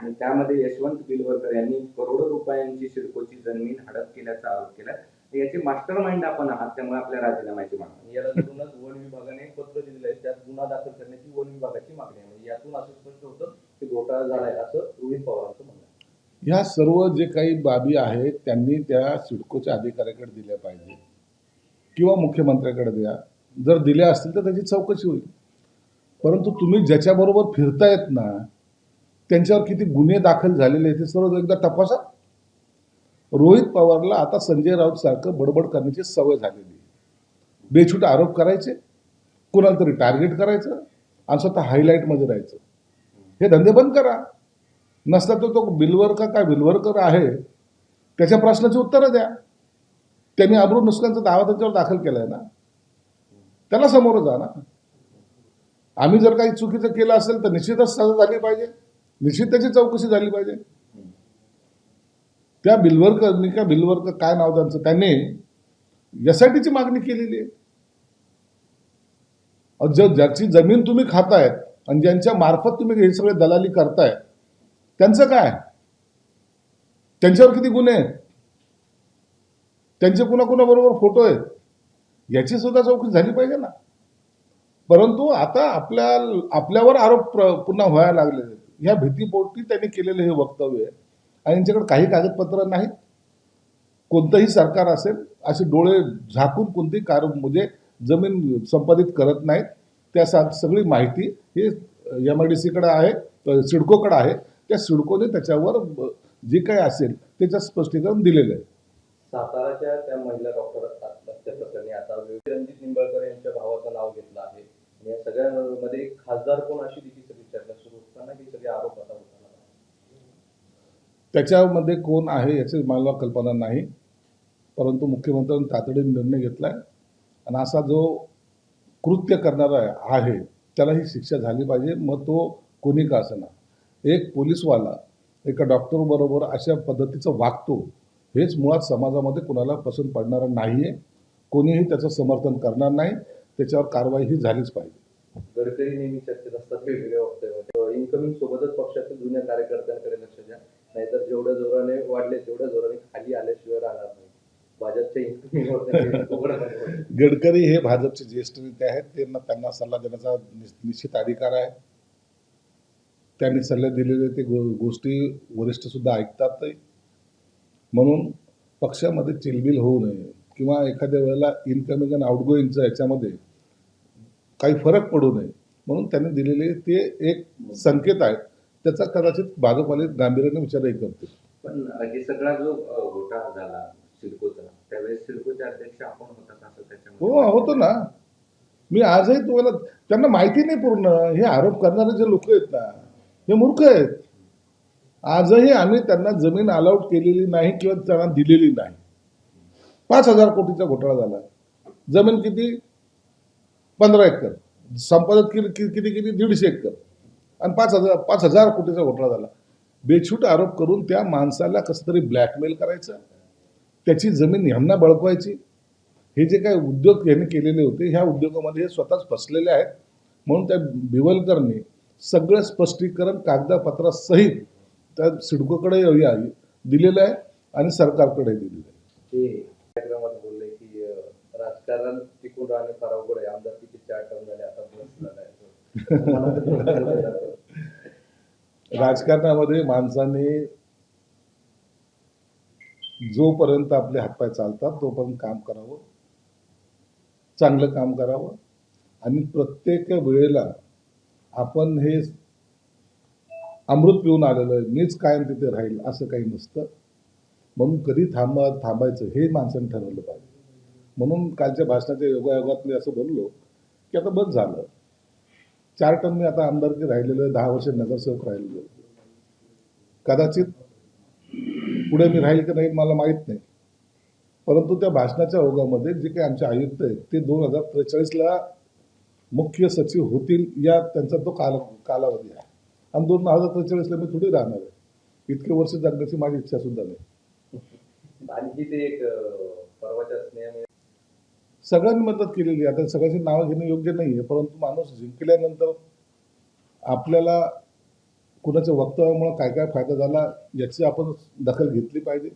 आणि त्यामध्ये यशवंत बिलवरकर यांनी करोडो रुपयांची सिडकोची जमीन हडप केल्याचा आरोप केला. याचे मास्टर माइंड आपण आहात, त्यामुळे आपल्या राजीनाम्याची मागणी. याला धरूनच वन विभागाने पत्र दिलेलं आहे, त्यात गुन्हा दाखल करण्याची वन विभागाची मागणी आहे. म्हणजे यातून असं स्पष्ट होतं की घोटाळा झालाय असं रोहित पवारांचं म्हणणं आहे. ह्या सर्व जे काही बाबी आहेत त्यांनी त्या सिडकोच्या अधिकाऱ्याकडे दिल्या पाहिजे किंवा मुख्यमंत्र्याकडे द्या. जर दिल्या असतील तर त्याची चौकशी होईल. परंतु तुम्ही ज्याच्याबरोबर फिरतायत ना त्यांच्यावर किती गुन्हे दाखल झालेले आहेत ते सर्व एकदा तपासा. रोहित पवारला आता संजय राऊत सारखं बडबड करण्याची सवय झालेली आहे. बेछूट आरोप करायचे, कोणाला तरी टार्गेट करायचं आणि स्वतः हायलाईटमध्ये राहायचं. हे धंदे बंद करा. नसता तर तो बिलवरकर काय बिलवरकर आहे त्याच्या प्रश्नाची उत्तरं द्या. त्यांनी अब्रू नुकसानचा दावा त्याच्यावर दाखल केलाय ना, त्याला समोर जा ना. आम्ही जर काही चुकीचं केलं असेल तर निश्चितच सजा झाली पाहिजे, निश्चित त्याची चौकशी झाली पाहिजे. त्या बिलवरकर काय नाव त्यांचं, त्यांनी एसआयटीची मागणी केलेली आहे. ज्याची जमीन तुम्ही खातायत आणि ज्यांच्या मार्फत तुम्ही हे सगळे दलाली करताय त्यांचं काय, त्यांच्यावर किती गुन्हे आहेत, त्यांचे कुणाकुणाबरोबर फोटो आहेत, याची सुद्धा चौकशी झाली पाहिजे ना. परंतु आता आपल्यावर आरोप पुन्हा व्हायला लागले. ह्या भीतीपोटी त्यांनी केलेलं हे वक्तव्य आहे आणि यांच्याकडे काही कागदपत्र नाहीत. कोणतंही सरकार असेल असे डोळे झाकून कोणतीही म्हणजे जमीन संपादित करत नाहीत. त्या सगळी माहिती हे MIDCकडे आहे, सिडकोकडे आहे. त्या सिडकोने त्याच्यावर जे काही असेल त्याचं स्पष्टीकरण दिलेलं आहे. साताराच्या त्या महिला डॉक्टर हत्या प्रकरणी आता रणजित निंबाळकर यांच्या भावाचं नाव घेतलं आहे. या सगळ्यांमध्ये खासदार कोण अशी देखील सगळी चर्चा सुरू असताना की सगळे आरोप आता होताना त्याच्यामध्ये कोण आहे याची मला कल्पना नाही. परंतु मुख्यमंत्र्यांनी तातडीने निर्णय घेतलाय आणि असा जो कृत्य करणारा आहे त्याला ही शिक्षा झाली पाहिजे. मग तो कोणी का असेना. एक पोलीसवाला एका डॉक्टरबरोबर अशा पद्धतीचं वागतो हेच मुळात समाजामध्ये कुणाला पसंत पडणार नाहीये. कोणीही त्याचं समर्थन करणार नाही. त्याच्यावर कारवाई ही झालीच पाहिजे. गडकरी नेहमी चर्चेत असतात वेगवेगळ्या वक्तव्यामध्ये. इन्कमिंग सोबतच पक्षातील जुन्या कार्यकर्त्यांकडे लक्ष द्या, नाहीतर जेवढ्या जोराने वाढले तेवढ्या जोराने खाली आल्याशिवाय राहणार नाही. भाजपच्या इन्कमिंग गडकरी हे भाजपचे ज्येष्ठ नेते आहेत. त्यांना सल्ला देण्याचा निश्चित अधिकार आहे. त्यांनी सल्ले दिलेले ते गोष्टी वरिष्ठ सुद्धा ऐकतात. म्हणून पक्षामध्ये चिलबिल होऊ नये किंवा एखाद्या वेळेला इनकमिंग आणि आउटगोईंगचं याच्यामध्ये काही फरक पडू नये म्हणून त्यांनी दिलेले ते एक संकेत आहेत. त्याचा कदाचित भाजपवाले गांभीर्याने विचारही करतील. पण हे सगळा जो घोटाळा झाला सिडकोचा, त्यावेळेस सिडकोचे अध्यक्ष आपण होतात असं त्याच्यामध्ये? हो, होतो ना. मी आजही तुम्हाला, त्यांना माहिती नाही पूर्ण. हे आरोप करणारे जे लोक आहेत ना हे मूर्ख आहेत. आजही आम्ही त्यांना जमीन अलाउट केलेली नाही किंवा त्यांना दिलेली नाही. 5,000 कोटीचा घोटाळा झाला. जमीन किती? 15 एकर. संपादित किती 150 एकर आणि 5,000 कोटीचा घोटाळा झाला. बेछूट आरोप करून त्या माणसाला कसं तरी ब्लॅकमेल करायचं, त्याची जमीन ह्यांना बळकवायची. हे जे काही उद्योग यांनी केलेले होते ह्या उद्योगामध्ये हे स्वतःच फसलेले आहेत. म्हणून त्या बिवलकरने सगळं स्पष्टीकरण कागदपत्रासहित त्या सिडकोकडे दिलेलं आहे आणि सरकारकडे दिलेलं आहे. ते कार्यक्रमात बोलले की राजकारण टिकून राहणे फार अवघड आहे. आमदारकीचे 4 टर्म झाले, आता बस झालाय. राजकारणामध्ये माणसाने जोपर्यंत आपले हातपाय चालतात तोपर्यंत काम करावं, चांगलं काम करावं आणि प्रत्येक वेळेला आपण हे अमृत पिऊन आलेलं आहे, मीच कायम तिथे राहील असं काही नसतं. म्हणून कधी थांबायचं हे माणसाने ठरवलं पाहिजे. म्हणून कालच्या भाषणाच्या योगायोगात मी असं बोललो की आता बस झालं. 4 टर्म मी आता आमदारकी राहिलेलो आहे, 10 वर्ष नगरसेवक राहिलेलो आहे. कदाचित पुढे मी राहील की नाही मला माहीत नाही. परंतु त्या भाषणाच्या ओघामध्ये जे काही आमचे आयुक्त आहेत ते 2043ला मुख्य सचिव होतील या त्यांचा तो कालावधी आहे आणि 2043ला मी थोडी राहणार आहे. इतके वर्ष जगण्याची माझी इच्छा सुद्धा नाही. आणखी ते एक परवाच्या स्नेहाने सगळ्यांनी मदत केलेली. आता सगळ्यांची नावं घेणं योग्य नाही आहे, परंतु माणूस जिंकल्यानंतर आपल्याला कुणाच्या वक्तव्यामुळे काय काय फायदा झाला याची आपण दखल घेतली पाहिजे.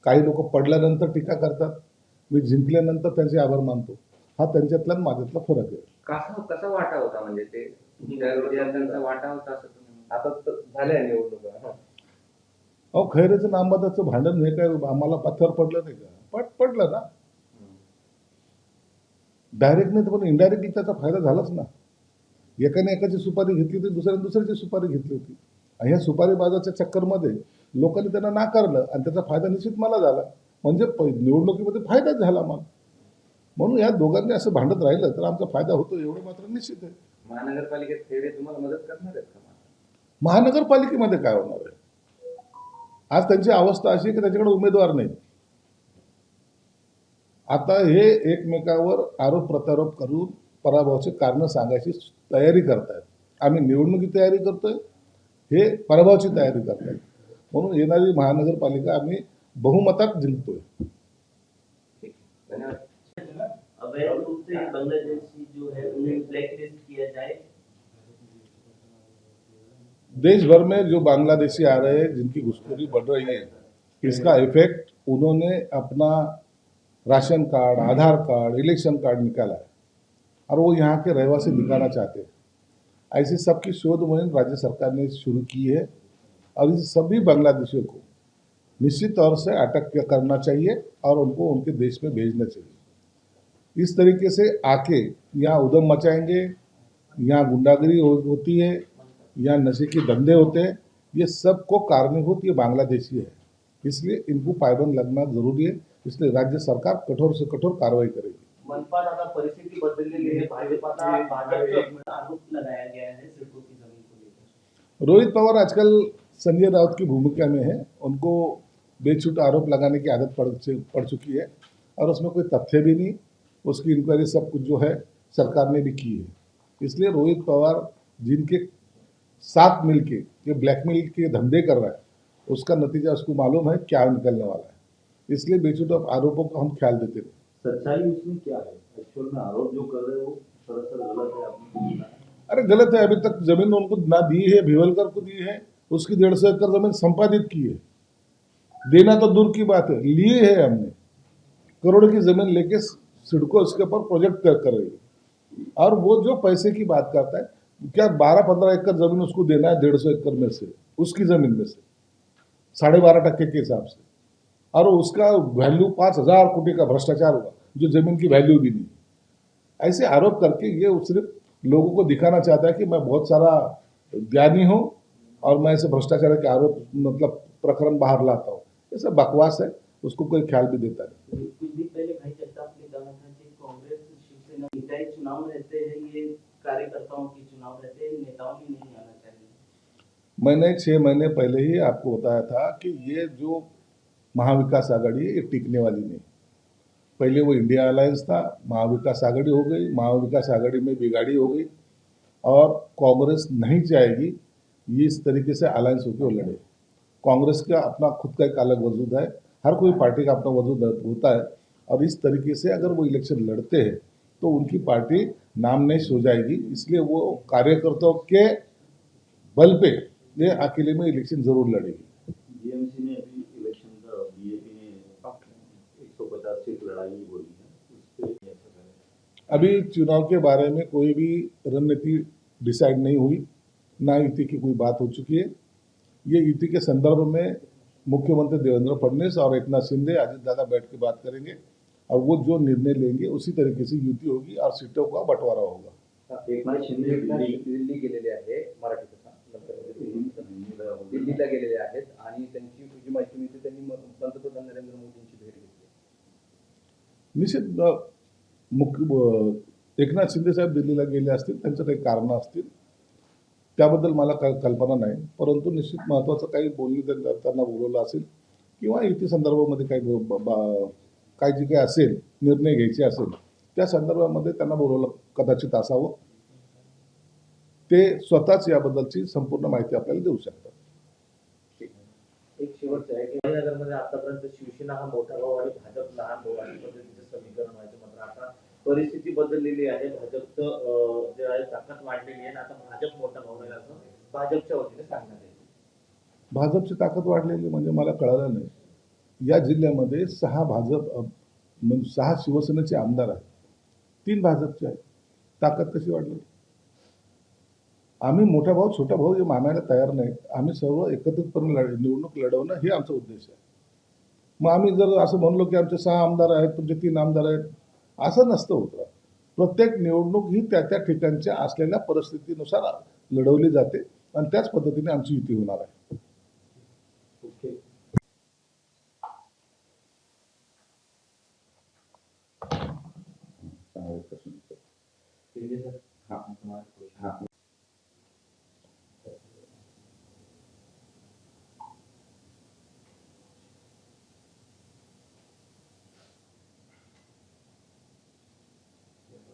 काही लोक पडल्यानंतर टीका करतात, मी जिंकल्यानंतर त्यांचे आभार मानतो. हा त्यांच्यातला आणि माझ्यातला फरक आहे. कसा वाटा होता म्हणजे ते तुमच्या विद्यार्थ्यांचा वाटा होता असं तुम्ही म्हणता? आता तर झाल्या निवडणुका. अहो, खैरेचं नामदाचं भांडण हे काय आम्हाला पथ्यावर पडलं नाही का? पडलं ना. डायरेक्ट नाही तर पण इनडायरेक्टली त्याचा फायदा झालाच ना. एकाने एकाची सुपारी घेतली होती, दुसऱ्याने दुसऱ्याची सुपारी घेतली होती. आणि ह्या सुपारी बाजाच्या चक्करमध्ये लोकांनी त्यांना नाकारलं आणि त्याचा फायदा निश्चित मला झाला. म्हणजे निवडणुकीमध्ये फायदाच झाला मला. म्हणून या दोघांनी असं भांडत राहिलं तर आमचा फायदा होतो एवढं मात्र निश्चित आहे. महानगरपालिकेत खैरे तुम्हाला मदत करणार आहेत का? महानगरपालिकेमध्ये काय होणार आहे? आज त्यांची अवस्था अशी आहे की त्याच्याकडे उमेदवार नाही. आता हे एकमेकावर आरोप प्रत्यारोप करून पराभवाचे कारण सांगायची तयारी करतायत. आम्ही निवडणुकी तयारी करतोय, हे पराभवाची तयारी करतायत. म्हणून येणारी महानगरपालिका आम्ही बहुमतात जिंकतोय. धन्यवाद. अवैध रूप से बांग्लादेशी जो है उन्हें ब्लैकलिस्ट किया जाए। देश भर में जो बांग्लादेशी आ रहे हैं जिनकी घुसखोरी बढ़ रही है, इसका इफेक्ट उन्होंने अपना राशन कार्ड, आधार कार्ड, इलेक्शन कार्ड निकाला है और वो यहाँ के रहवासी दिखाना चाहते हैं। ऐसी सबकी शोध मुहिम राज्य सरकार ने शुरू की है और इस सभी बांग्लादेशियों को निश्चित तौर से अटक करना चाहिए और उनको उनके देश में भेजना चाहिए। इस तरीके से आके यहाँ उधम मचाएंगे, यहाँ गुंडागिरी होती है, यहाँ नशे के धंधे होते हैं, ये सबको कारणीभूत ये बांग्लादेशी है। इसलिए इनको पायबंद लगना जरूरी है। इसलिए राज्य सरकार कठोर से कठोर कार्रवाई करेगी। मनपात आता परिस्थिती बदललेली आहे, भाजपचा आरोप लगाया गया है सिडको की जमीन को लेकर। रोहित पवार आजकल संजय राउत की भूमिका में है। उनको बेछूट आरोप लगाने की आदत पड़ चुकी है और उसमें कोई तथ्य भी नहीं। उसकी इंक्वायरी सब कुछ जो है सरकार ने भी की है। इसलिए रोहित पवार जिनके साथ मिलके ये ब्लैकमेल के धंधे कर रहा है, उसका नतीजा उसको मालूम है क्या निकलने वाला है। इसलिए बेछूट आरोपों को हम ख्याल देते रहे। सच्चाई उसमें क्या है? एक्चुअल में आरोप जो कर रहे हो सरासर गलत है। आपने अरे गलत है, अभी तक जमीन उनको ना दी है, भिवलकर को दी है, उसकी 150 एकड़ जमीन संपादित की है। देना तो दूर की बात है, लिए है हमने। करोड़ की जमीन लेके सिडको इसके ऊपर प्रोजेक्ट कर रही है और वो जो पैसे की बात करता है, क्या 12-15 एकड़ जमीन उसको देना है 150 एकड़ में से, उसकी जमीन में से 12.5% के हिसाब से, और उसका वैल्यू 5,000 कोटी का भ्रष्टाचार हुआ जो जमीन की वैल्यू भी नहीं। ऐसे आरोप करके ये सिर्फ लोगों को दिखाना चाहता है कि मैं बहुत सारा ज्ञानी हूँ और मैं ऐसे भ्रष्टाचार के आरोप मतलब प्रकरण बाहर लाता हूँ। ये सब बकवास है, उसको कोई ख्याल भी देता नहीं। कुछ दिन पहले भाई जगताप ने कहा था कि कांग्रेस शिवसेना नेताएं चुनाव रहते हैं, ये कार्यकर्ताओं की चुनाव रहते हैं, नेताओं में नहीं आना चाहिए। मैंने 6 महीने पहले ही आपको बताया था कि ये जो महाविकास आघाड़ी है ये टिकने वाली नहीं। पहले वो इंडिया अलायंस था, महाविकास आघाड़ी हो गई, महाविकास आघाड़ी में बिगाड़ी हो गई और कांग्रेस नहीं चाहेगी ये इस तरीके से अलायंस होकर वो लड़े। कांग्रेस का अपना खुद का एक अलग वजूद है, हर कोई पार्टी का अपना वजूद होता है और इस तरीके से अगर वो इलेक्शन लड़ते हैं तो उनकी पार्टी नामनेश हो जाएगी। इसलिए वो कार्यकर्ताओं के बल पे ये अकेले में इलेक्शन जरूर लड़ेगी। जीएमसी ने अभी इलेक्शन का बीजेपी ने 150 सीट लड़ाई बोली है, उस पर कैसा करें? अभी चुनाव के बारे में कोई भी रणनीति डिसाइड नहीं हुई, ना युति की कोई बात हो चुकी है। ये युति के संदर्भ में मुख्यमंत्री देवेंद्र फडणवीस और एकनाथ शिंदे, अजित दादा बैठ के बात करेंगे और वो जो निर्णय लेंगे उसी तरीके से युति होगी और सीटों का बंटवारा होगा। एकनाथ शिंदे दिल्ली गेलेले आहे मराठी कथा, नंतर दिल्लीला गेलेले आहेत आणि त्यांची जी माहिती मिळते त्यांनी पंतप्रधान नरेंद्र मोदींची भेट घेतली। निश्चित एकनाथ शिंदे साहेब दिल्लीला गेले असतील, त्यांचं काही कारणं असतील, त्याबद्दल मला काही कल्पना नाही, परंतु निश्चित महत्त्वाचं काही बोलणी त्यांना बोलवलं असेल किंवा युती संदर्भामध्ये काही जे काही असेल निर्णय घ्यायचे असेल त्या संदर्भामध्ये त्यांना बोलवलं कदाचित असावं। ते स्वतःच याबद्दलची संपूर्ण माहिती आपल्याला देऊ शकतात। एक शेवटचं आहे की नगरमध्ये आतापर्यंत शिवसेना हा मोठा भाऊ आणि भाजप लहान भाऊ अशा पद्धतीचं समीकरण व्हायचं, मात्र आता परिस्थिती बदललेली आहे। भाजपचं जे आहे ताकद वाढलेली आहे आणि आता भाजप मोठा भाऊ आहे असं भाजपच्या वतीने सांगण्यात येईल. भाजपची ताकद वाढलेली म्हणजे मला कळालं नाही. या जिल्ह्यामध्ये 6 म्हणजे 6 शिवसेनेचे आमदार आहेत, 3 भाजपचे आहेत. ताकद कशी वाढली? आम्ही मोठा भाऊ छोटा भाऊ हे मानायला तयार नाहीत. आम्ही सर्व एकत्रितपणे निवडणूक लढवणं हे आमचा उद्देश आहे. मग आम्ही जर असं म्हणलो की आमचे 6 आमदार आहेत, तुमचे 3 आमदार आहेत, असं नसतं होतं. प्रत्येक निवडणूक ही त्या त्या ठिकाणच्या असलेल्या परिस्थितीनुसार लढवली जाते आणि त्याच पद्धतीने आमची युती होणार आहे. ओके. हा.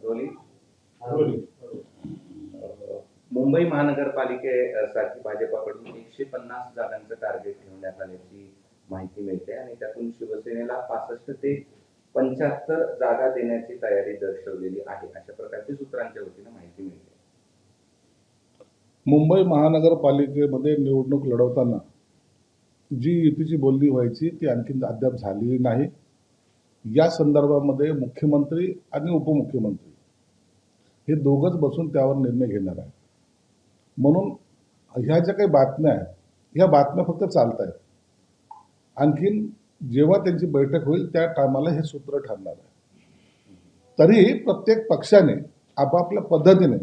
रोली? मुंबई महानगरपालिकेसाठी भाजपाकडून 150 जागांचं टार्गेट ठेवण्यात आल्याची माहिती मिळते आणि त्यातून शिवसेनेला 65 ते 75 जागा देण्याची तयारी दर्शवलेली आहे, अशा प्रकारची सूत्रांच्या वतीनं माहिती मिळते. मुंबई महानगरपालिकेमध्ये निवडणूक लढवताना जी युतीची बोलणी व्हायची ती आणखी अद्याप झालेली नाही. या संदर्भामध्ये मुख्यमंत्री आणि उपमुख्यमंत्री हे दोघंच बसून त्यावर निर्णय घेणार आहे. म्हणून ह्या ज्या काही बातम्या आहेत, ह्या बातम्या फक्त चालत आहेत. आणखीन जेव्हा त्यांची बैठक होईल त्या टायमाला हे सूत्र ठरणार आहे. तरी प्रत्येक पक्षाने आपापल्या पद्धतीने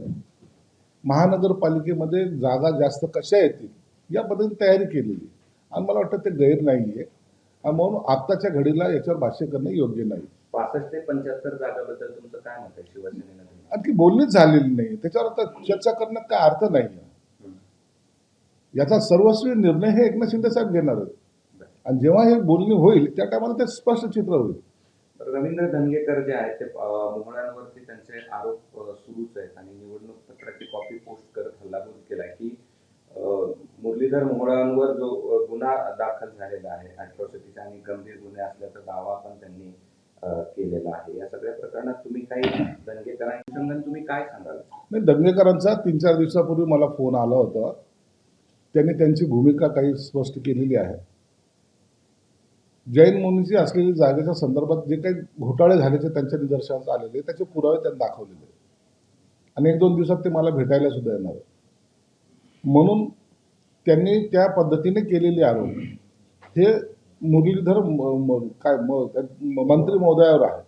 महानगरपालिकेमध्ये जागा जास्त कशा येतील या पद्धतीने तयारी केलेली आणि मला वाटतं ते गैर नाही आहे. म्हणून आत्ताच्या घडीला याच्यावर भाष्य करणं योग्य नाही. 65 ते 75 जागाबद्दल तुमचं काय मत आहे शिवसेनेला? आणखी बोलणीच झालेली नाही, त्याच्यावर आता चर्चा करण्यात काय अर्थ नाही आहे. याचा सर्वस्वी निर्णय हे एकनाथ शिंदे साहेब घेणार आहेत आणि जेव्हा हे बोलणी होईल त्या टायमाला ते स्पष्ट चित्र होईल. रवींद्र धंगेकर जे आहेत ते मोहळांवरती त्यांचे आरोप सुरूच आहेत आणि निवडणूक पत्राची कॉपी पोस्ट करत हल्लाबोल केलाय की मुरलीधर मोहोळांवर जो गुन्हा दाखल झालेला आहे अॅट्रॉसिटीचा आणि गंभीर गुन्हे असल्याचा दावा पण त्यांनी केलेला आहे. या सगळ्या प्रकरणात तुम्ही काही दंगेकरांसंदर्भात तुम्ही काय सांगाल? नाही, दंगेकरांचा 3-4 दिवसापूर्वी मला फोन आला होता. त्यांनी त्यांची भूमिका काही स्पष्ट केलेली आहे. जैन मुनीची असलेली जागेच्या संदर्भात जे काही घोटाळे झाल्याचे त्यांच्या निदर्शनास आलेले त्याचे पुरावे त्यांनी दाखवलेले आणि 1-2 दिवसात ते मला भेटायला सुद्धा येणार आहे. म्हणून त्यांनी त्या पद्धतीने केलेले आरोप हे मुरलीधर मंत्री महोदयावर आहे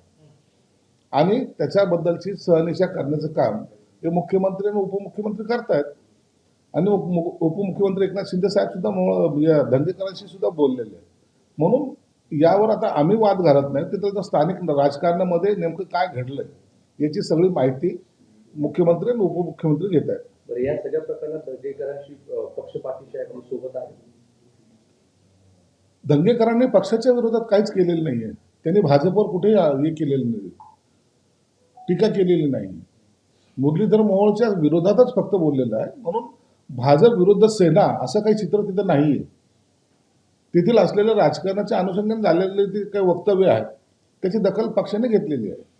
आणि त्याच्याबद्दलची सहनिशा करण्याचं काम हे मुख्यमंत्री आणि उपमुख्यमंत्री करतायत आणि उपमुख्यमंत्री एकनाथ शिंदे साहेब सुद्धा धंगेकरांशी सुद्धा बोललेले आहेत. म्हणून यावर आता आम्ही वाद घालत नाही. तिथं स्थानिक राजकारणामध्ये नेमकं काय घडलंय याची सगळी माहिती मुख्यमंत्री आणि उपमुख्यमंत्री घेत आहेत. बरं, या सगळ्या प्रकरणात धंगेकरांशी पक्षपातीशी आहे सोबत आहे? धंगेकरांनी पक्षाच्या विरोधात काहीच केलेलं नाहीये. त्यांनी भाजपवर कुठेही हे केलेलं नाही, टीका केलेली नाही. मुरलीधर मोहोळच्या विरोधातच फक्त बोललेलं आहे. म्हणून भाजप विरुद्ध सेना असं काही चित्र तिथं नाहीये. तेथील असलेल्या राजकारणाच्या अनुषंगाने झालेले ते काही वक्तव्य आहेत त्याची दखल पक्षाने घेतलेली आहे.